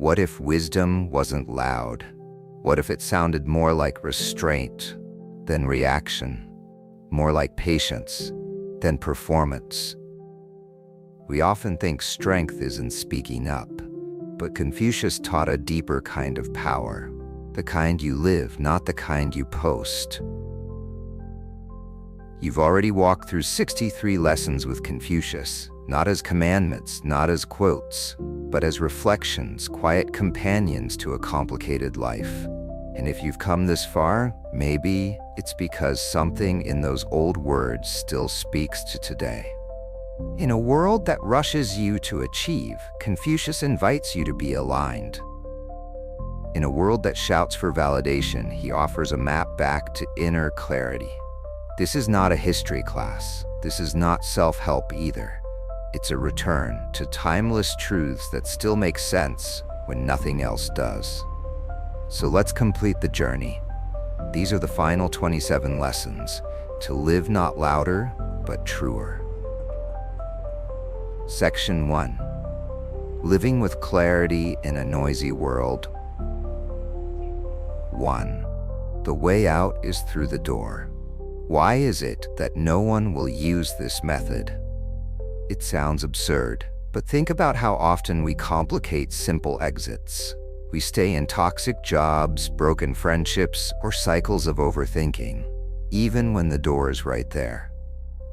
What if wisdom wasn't loud? What if it sounded more like restraint than reaction? More like patience than performance? We often think strength is in speaking up, but Confucius taught a deeper kind of power, the kind you live, not the kind you post. You've already walked through 63 lessons with Confucius, not as commandments, not as quotes, but as reflections, quiet companions to a complicated life. And if you've come this far, maybe it's because something in those old words still speaks to today. In a world that rushes you to achieve, Confucius invites you to be aligned. In a world that shouts for validation, he offers a map back to inner clarity. This is not a history class. This is not self-help either. It's a return to timeless truths that still make sense when nothing else does. So let's complete the journey. These are the final 27 lessons, to live not louder, but truer. Section 1. Living with clarity in a noisy world. 1. The way out is through the door. Why is it that no one will use this method? It sounds absurd, but think about how often we complicate simple exits. We stay in toxic jobs, broken friendships, or cycles of overthinking, even when the door is right there.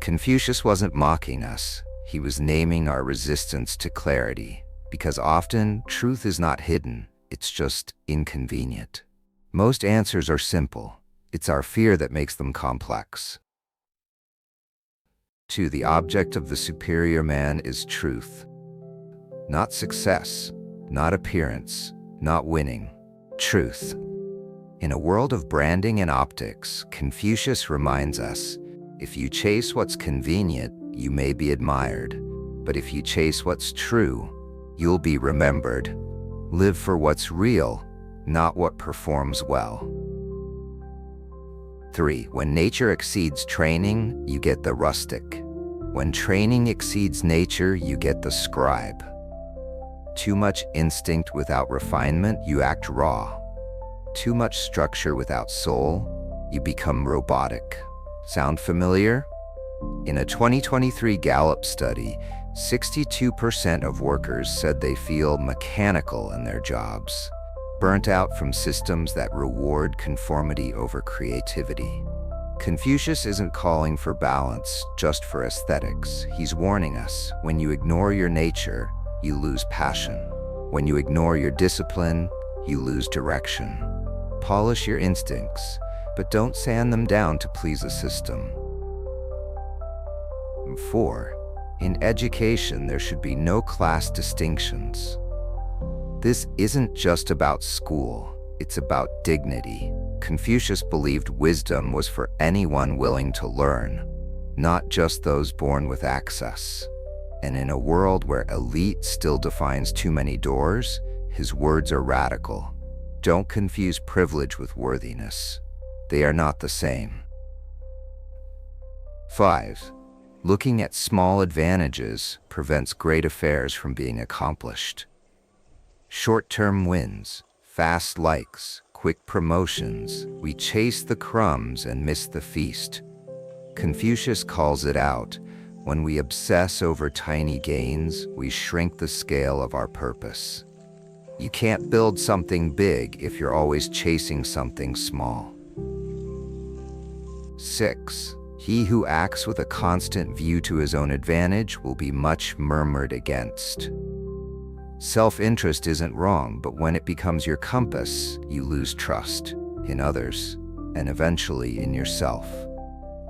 Confucius wasn't mocking us. He was naming our resistance to clarity, because often truth is not hidden, it's just inconvenient. Most answers are simple. It's our fear that makes them complex. 2. The object of the superior man is truth. Not success, not appearance, not winning. Truth. In a world of branding and optics, Confucius reminds us, if you chase what's convenient, you may be admired. But if you chase what's true, you'll be remembered. Live for what's real, not what performs well. 3. When nature exceeds training, you get the rustic. When training exceeds nature, you get the scribe. Too much instinct without refinement, you act raw. Too much structure without soul, you become robotic. Sound familiar? In a 2023 Gallup study, 62% of workers said they feel mechanical in their jobs, burnt out from systems that reward conformity over creativity. Confucius isn't calling for balance just for aesthetics. He's warning us, when you ignore your nature, you lose passion. When you ignore your discipline, you lose direction. Polish your instincts, but don't sand them down to please a system. 4. In education, there should be no class distinctions. This isn't just about school, it's about dignity. Confucius believed wisdom was for anyone willing to learn, not just those born with access. And in a world where elite still defines too many doors, his words are radical. Don't confuse privilege with worthiness. They are not the same. 5. Looking at small advantages prevents great affairs from being accomplished. Short-term wins, fast likes, quick promotions, we chase the crumbs and miss the feast. Confucius calls it out. When we obsess over tiny gains, we shrink the scale of our purpose. You can't build something big if you're always chasing something small. 6. He who acts with a constant view to his own advantage will be much murmured against. Self-interest isn't wrong, but when it becomes your compass, you lose trust in others and eventually in yourself.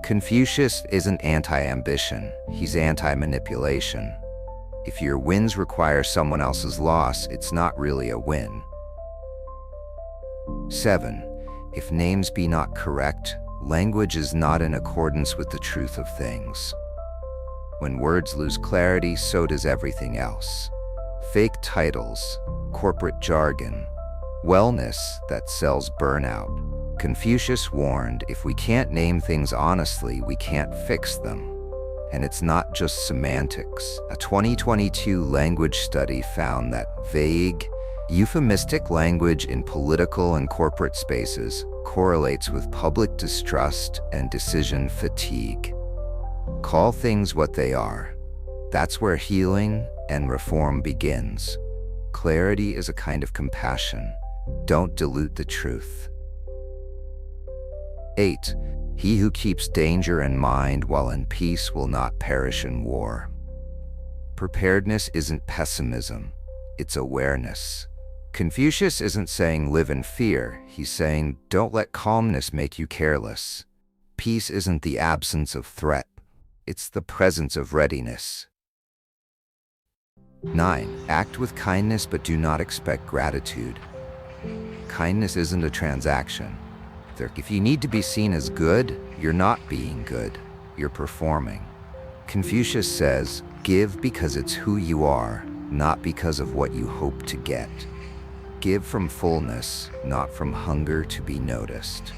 Confucius isn't anti-ambition, he's anti-manipulation. If your wins require someone else's loss, it's not really a win. 7. If names be not correct, language is not in accordance with the truth of things. When words lose clarity, so does everything else. Fake titles, corporate jargon, wellness that sells burnout. Confucius warned, if we can't name things honestly, we can't fix them. And it's not just semantics. A 2022 language study found that vague, Euphemistic language in political and corporate spaces correlates with public distrust and decision fatigue. Call things what they are. That's where healing and reform begins. Clarity is a kind of compassion. Don't dilute the truth. 8. He who keeps danger in mind while in peace will not perish in war. Preparedness isn't pessimism, it's awareness. Confucius isn't saying live in fear, he's saying don't let calmness make you careless. Peace isn't the absence of threat, it's the presence of readiness. 9. Act with kindness but do not expect gratitude. Kindness isn't a transaction. If you need to be seen as good, you're not being good, you're performing. Confucius says, give because it's who you are, not because of what you hope to get. Give from fullness, not from hunger to be noticed.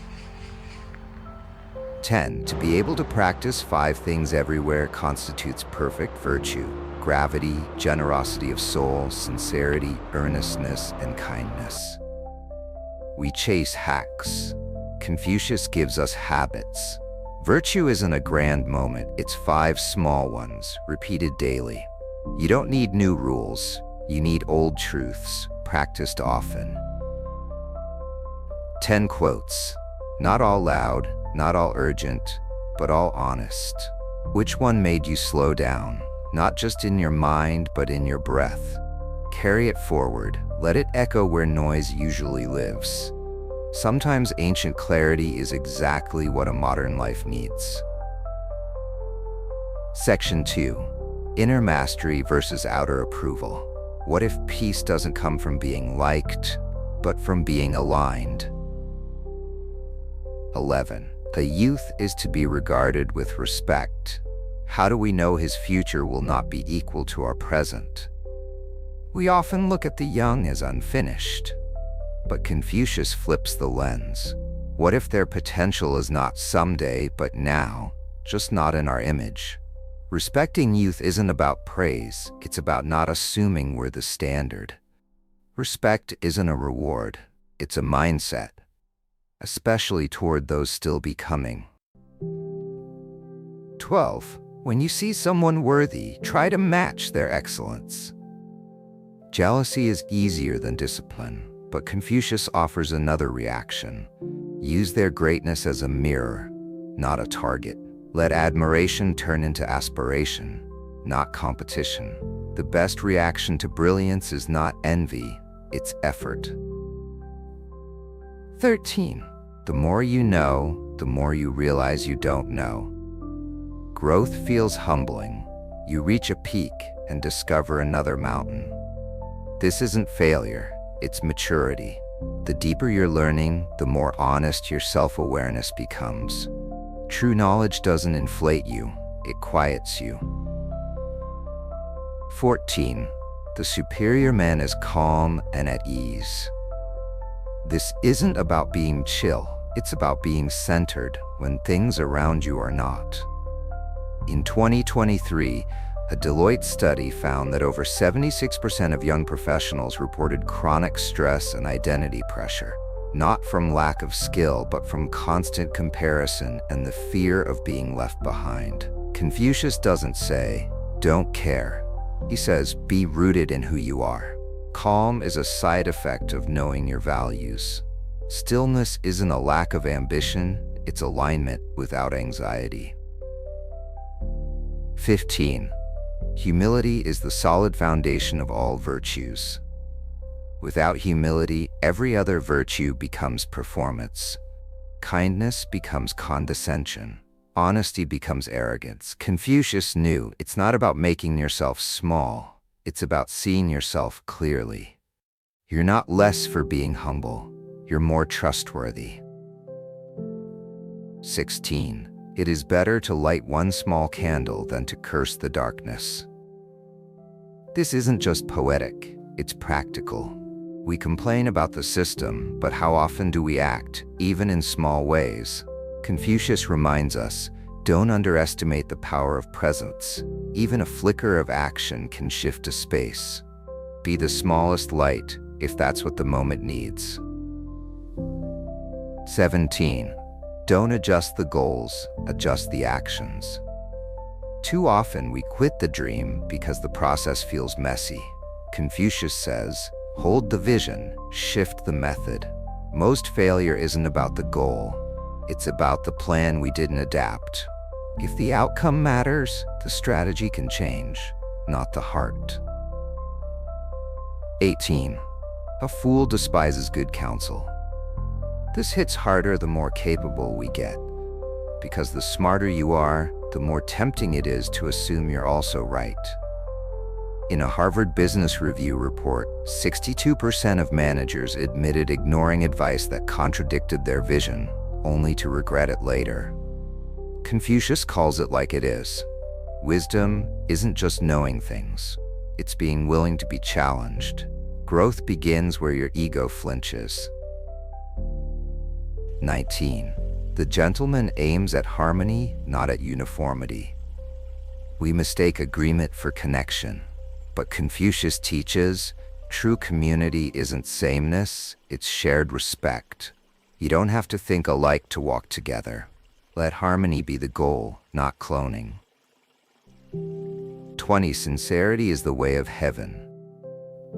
10. To be able to practice 5 things everywhere constitutes perfect virtue: gravity, generosity of soul, sincerity, earnestness, and kindness. We chase hacks. Confucius gives us habits. Virtue isn't a grand moment, it's 5 small ones, repeated daily. You don't need new rules, you need old truths, practiced often. 10 quotes. Not all loud, not all urgent, but all honest. Which one made you slow down, not just in your mind, but in your breath? Carry it forward, let it echo where noise usually lives. Sometimes ancient clarity is exactly what a modern life needs. Section 2. Inner mastery versus outer approval. What if peace doesn't come from being liked, but from being aligned? 11. The youth is to be regarded with respect. How do we know his future will not be equal to our present? We often look at the young as unfinished. But Confucius flips the lens. What if their potential is not someday, but now, just not in our image? Respecting youth isn't about praise, it's about not assuming we're the standard. Respect isn't a reward, it's a mindset, especially toward those still becoming. 12. When you see someone worthy, try to match their excellence. Jealousy is easier than discipline. But Confucius offers another reaction. Use their greatness as a mirror, not a target. Let admiration turn into aspiration, not competition. The best reaction to brilliance is not envy, it's effort. 13. The more you know, the more you realize you don't know. Growth feels humbling. You reach a peak and discover another mountain. This isn't failure. It's maturity. The deeper you're learning, the more honest your self-awareness becomes. True knowledge doesn't inflate you, it quiets you. 14. The superior man is calm and at ease. This isn't about being chill, it's about being centered when things around you are not. In 2023, a Deloitte study found that over 76% of young professionals reported chronic stress and identity pressure, not from lack of skill, but from constant comparison and the fear of being left behind. Confucius doesn't say, don't care. He says, be rooted in who you are. Calm is a side effect of knowing your values. Stillness isn't a lack of ambition, it's alignment without anxiety. 15. Humility is the solid foundation of all virtues. Without humility, every other virtue becomes performance. Kindness becomes condescension. Honesty becomes arrogance. Confucius knew it's not about making yourself small, it's about seeing yourself clearly. You're not less for being humble, you're more trustworthy. 16. It is better to light one small candle than to curse the darkness. This isn't just poetic, it's practical. We complain about the system, but how often do we act, even in small ways? Confucius reminds us, don't underestimate the power of presence. Even a flicker of action can shift a space. Be the smallest light, if that's what the moment needs. 17. Don't adjust the goals, adjust the actions. Too often we quit the dream because the process feels messy. Confucius says, hold the vision, shift the method. Most failure isn't about the goal. It's about the plan we didn't adapt. If the outcome matters, the strategy can change, not the heart. 18. A fool despises good counsel. This hits harder the more capable we get, because the smarter you are, the more tempting it is to assume you're also right. In a Harvard Business Review report, 62% of managers admitted ignoring advice that contradicted their vision, only to regret it later. Confucius calls it like it is. Wisdom isn't just knowing things. It's being willing to be challenged. Growth begins where your ego flinches. 19. The gentleman aims at harmony, not at uniformity. We mistake agreement for connection, but Confucius teaches true community isn't sameness, it's shared respect. You don't have to think alike to walk together. Let harmony be the goal, not cloning. 20. Sincerity is the way of heaven.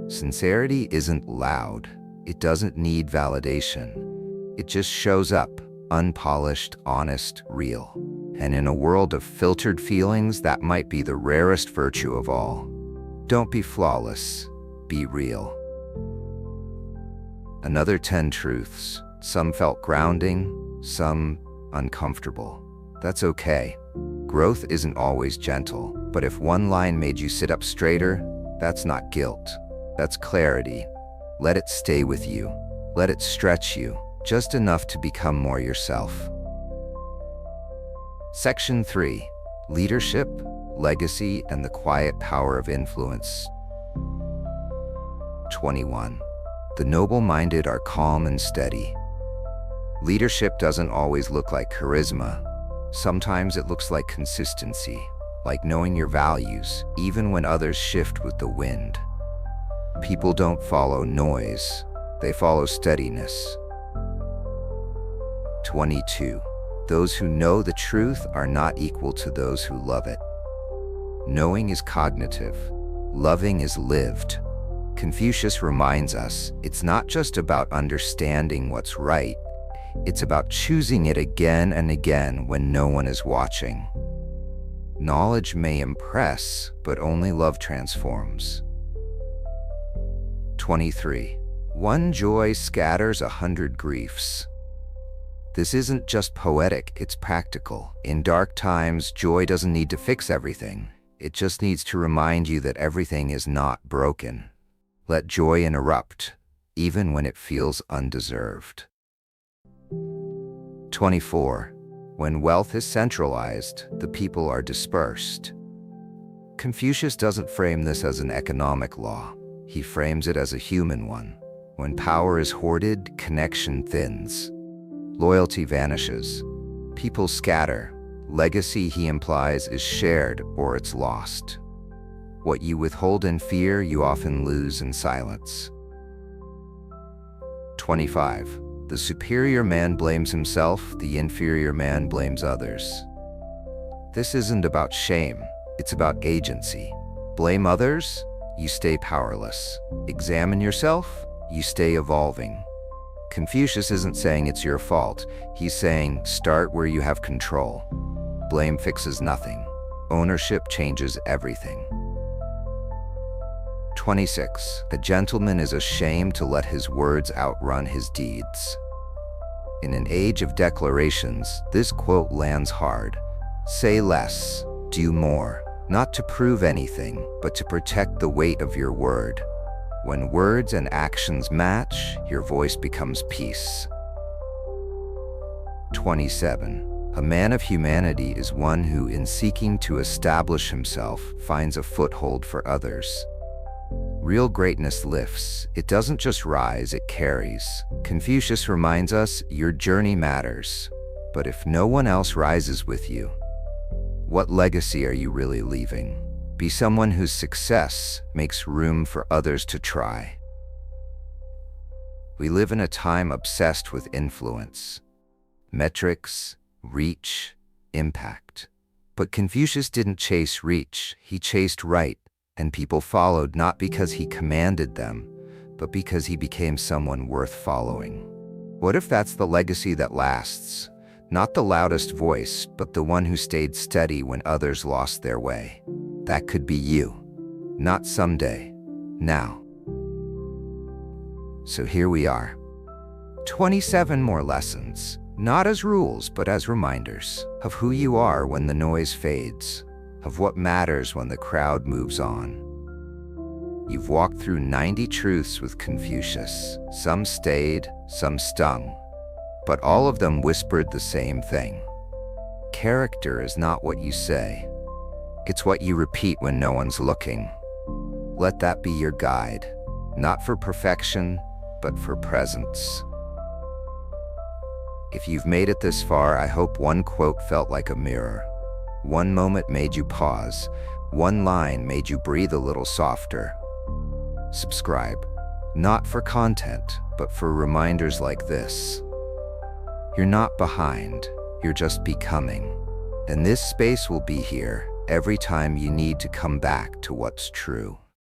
Sincerity isn't loud. It doesn't need validation. It just shows up, unpolished, honest, real. And in a world of filtered feelings, that might be the rarest virtue of all. Don't be flawless, be real. Another 10 truths. Some felt grounding, some uncomfortable. That's okay. Growth isn't always gentle, but if one line made you sit up straighter, that's not guilt. That's clarity. Let it stay with you. Let it stretch you, just enough to become more yourself. Section 3. Leadership, Legacy, and the Quiet Power of Influence. 21. The noble-minded are calm and steady. Leadership doesn't always look like charisma. Sometimes it looks like consistency, like knowing your values, even when others shift with the wind. People don't follow noise, they follow steadiness. 22. Those who know the truth are not equal to those who love it. Knowing is cognitive, loving is lived. Confucius reminds us it's not just about understanding what's right, it's about choosing it again and again when no one is watching. Knowledge may impress, but only love transforms. 23. One joy scatters 100 griefs. This isn't just poetic, it's practical. In dark times, joy doesn't need to fix everything. It just needs to remind you that everything is not broken. Let joy erupt, even when it feels undeserved. 24. When wealth is centralized, the people are dispersed. Confucius doesn't frame this as an economic law. He frames it as a human one. When power is hoarded, connection thins. Loyalty vanishes. People scatter. Legacy, he implies, is shared or it's lost. What you withhold in fear, you often lose in silence. 25. The superior man blames himself, the inferior man blames others. This isn't about shame, it's about agency. Blame others, you stay powerless. Examine yourself, you stay evolving. Confucius isn't saying it's your fault, he's saying start where you have control. Blame fixes nothing. Ownership changes everything. 26. A gentleman is ashamed to let his words outrun his deeds. In an age of declarations, this quote lands hard. Say less, do more, not to prove anything, but to protect the weight of your word. When words and actions match, your voice becomes peace. 27. A man of humanity is one who, in seeking to establish himself, finds a foothold for others. Real greatness lifts. It doesn't just rise, it carries. Confucius reminds us your journey matters, but if no one else rises with you, what legacy are you really leaving? Be someone whose success makes room for others to try. We live in a time obsessed with influence, metrics, reach, impact. But Confucius didn't chase reach, he chased right, and people followed not because he commanded them, but because he became someone worth following. What if that's the legacy that lasts? Not the loudest voice, but the one who stayed steady when others lost their way. That could be you. Not someday, now. So here we are. 27 more lessons, not as rules, but as reminders of who you are when the noise fades, of what matters when the crowd moves on. You've walked through 90 truths with Confucius. Some stayed, some stung, but all of them whispered the same thing. Character is not what you say. It's what you repeat when no one's looking. Let that be your guide, not for perfection, but for presence. If you've made it this far, I hope one quote felt like a mirror. One moment made you pause. One line made you breathe a little softer. Subscribe, not for content, but for reminders like this. You're not behind, you're just becoming. And this space will be here every time you need to come back to what's true.